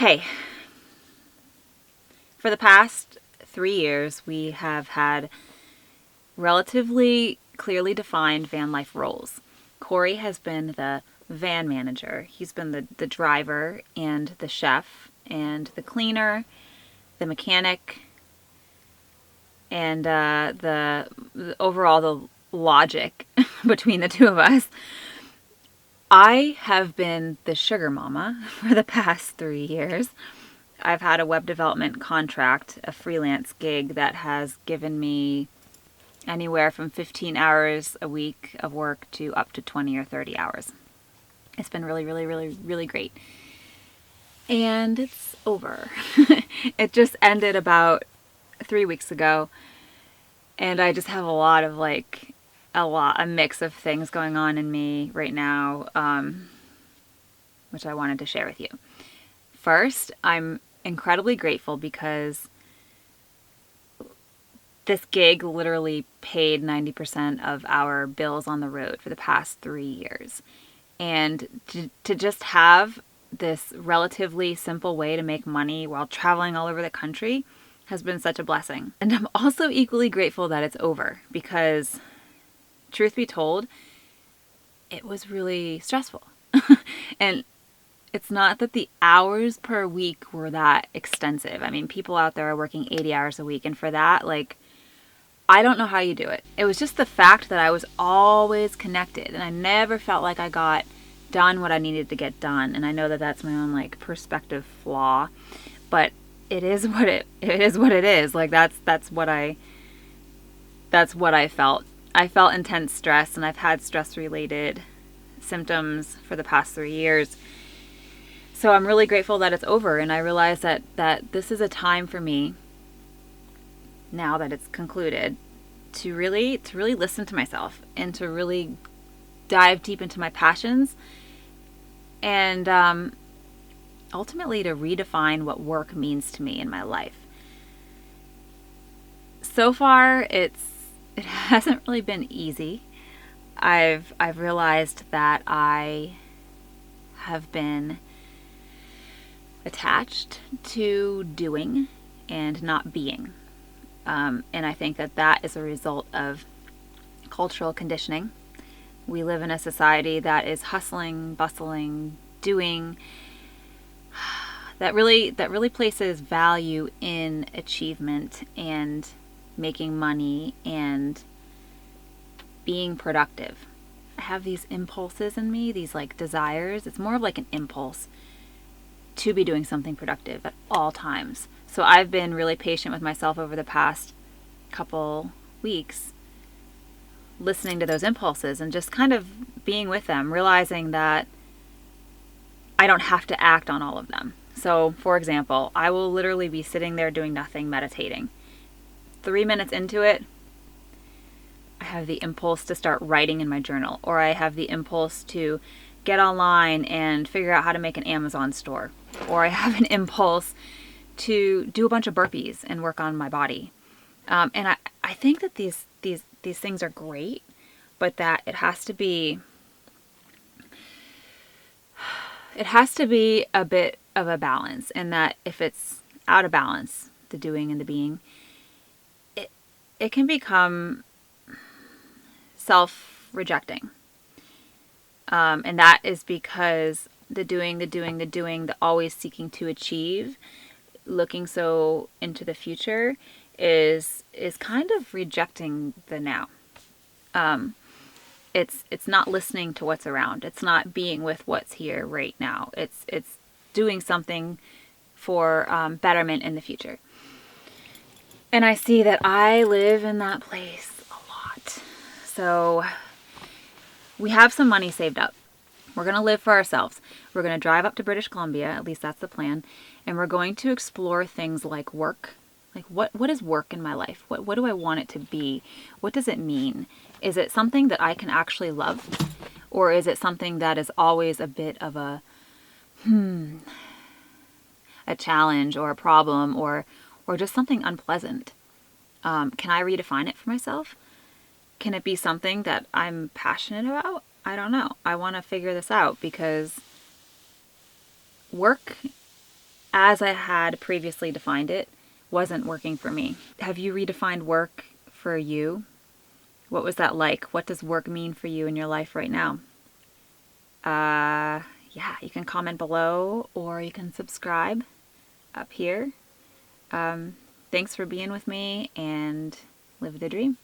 Hey, for the past 3 years, we have had relatively clearly defined van life roles. Corey has been the van manager. He's been the driver and the chef and the cleaner, the mechanic, and the overall the logic between the two of us. I have been the sugar mama for the past 3 years. I've had a web development contract, a freelance gig that has given me anywhere from 15 hours a week of work to up to 20 or 30 hours. It's been really, really, really, really great. And it's over. It just ended about 3 weeks ago. And I just have a mix of things going on in me right now, which I wanted to share with you. First, I'm incredibly grateful because this gig literally paid 90% of our bills on the road for the past 3 years. And to just have this relatively simple way to make money while traveling all over the country has been such a blessing. And I'm also equally grateful that it's over because, truth be told, it was really stressful. And it's not that the hours per week were that extensive. I mean, people out there are working 80 hours a week, and for that, I don't know how you do it. It was just the fact that I was always connected, and I never felt like I got done what I needed to get done. And I know that that's my own perspective flaw, but it is what it is. What it is. That's what I felt. I felt intense stress, and I've had stress related symptoms for the past 3 years. So I'm really grateful that it's over, and I realize that this is a time for me, now that it's concluded, to really listen to myself and to really dive deep into my passions, and ultimately to redefine what work means to me in my life. So far, it hasn't really been easy. I've realized that I have been attached to doing and not being. And I think that is a result of cultural conditioning. We live in a society that is hustling, bustling, doing, that really places value in achievement and making money and being productive. I have these impulses in me, these desires. It's more of an impulse to be doing something productive at all times. So I've been really patient with myself over the past couple weeks, listening to those impulses and just kind of being with them, realizing that I don't have to act on all of them. So, for example, I will literally be sitting there doing nothing, meditating. 3 minutes into it, I have the impulse to start writing in my journal, or I have the impulse to get online and figure out how to make an Amazon store, or I have an impulse to do a bunch of burpees and work on my body. And I think that these things are great, but that it has to be a bit of a balance, and that if it's out of balance, the doing and the being, it can become self-rejecting. And that is because the doing, the always seeking to achieve, looking so into the future is kind of rejecting the now. It's not listening to what's around. It's not being with what's here right now. It's doing something for betterment in the future. And I see that I live in that place a lot. So we have some money saved up. We're going to live for ourselves. We're going to drive up to British Columbia, at least that's the plan, and we're going to explore things like work. What is work in my life? What do I want it to be? What does it mean? Is it something that I can actually love? Or is it something that is always a bit of a challenge or a problem or just something unpleasant? Can I redefine it for myself? Can it be something that I'm passionate about? I don't know. I want to figure this out because work as I had previously defined it, wasn't working for me. Have you redefined work for you? What was that like? What does work mean for you in your life right now? Yeah, you can comment below or you can subscribe up here. Thanks for being with me and live the dream.